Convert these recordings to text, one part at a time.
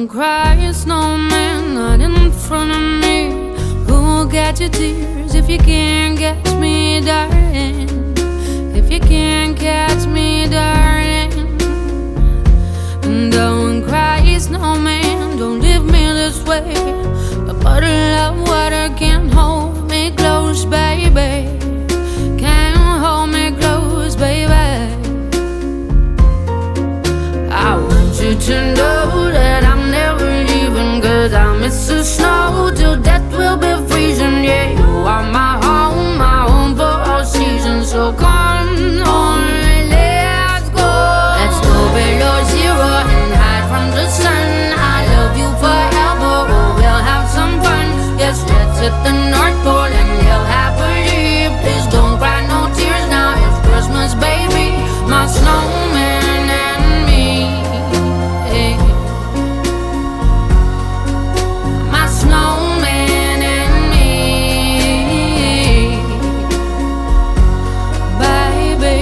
Don't cry, snowman, not in front of me. Who'll get your tears if you can't catch me, darling? If you can't catch me, darling. Don't cry, snowman, don't leave me this way. A bottle of water can't hold me close, baby. Can't hold me close, baby. I want you to know that I'm never leaving, 'cause I miss the snow till death will be freezing. Yeah, you are my home for all seasons. So come on, let's go. Let's go below zero and hide from the sun. I love you forever, oh, we'll have some fun. Yes, let's hit the North Pole and live happily. Please don't cry no tears now, it's Christmas, baby. My snowman and me. My snowman and me, baby.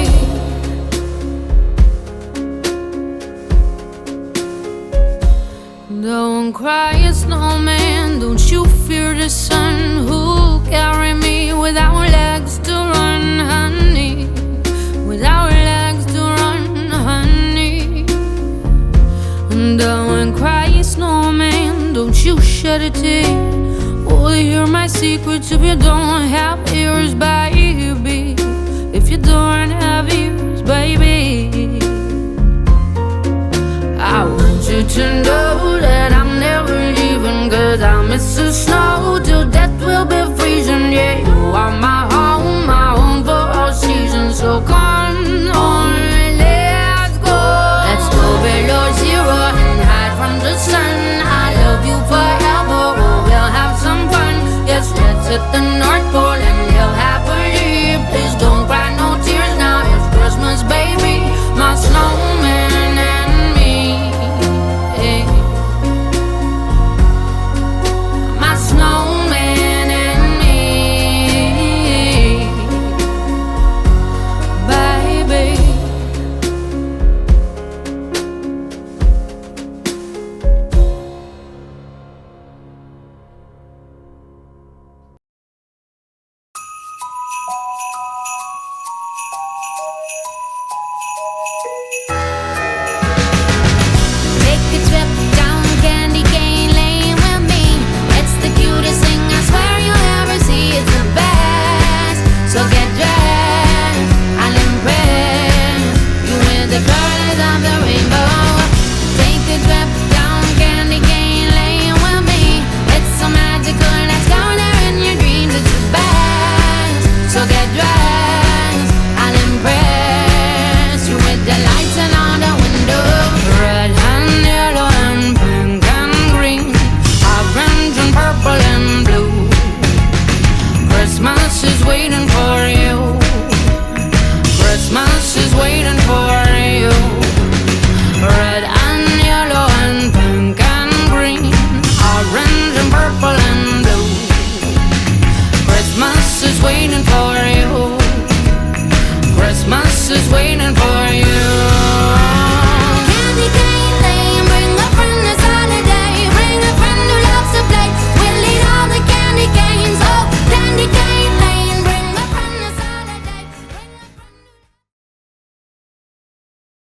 Don't cry, snowman, don't you fear the sun. Who'll carry me without legs to run, honey? Without legs to run, honey. Don't cry, snowman, don't you shed a tear. Oh, hear my secrets if you don't have ears, baby. If you don't have ears, baby. I want you to know that I'm never leaving, 'cause I miss the snow till death will be freezing. Yeah, you are my home for all seasons. So come on, let's go. Let's go below zero and hide from the sun. I love you forever, oh, we'll have some fun. Yes, let's hit the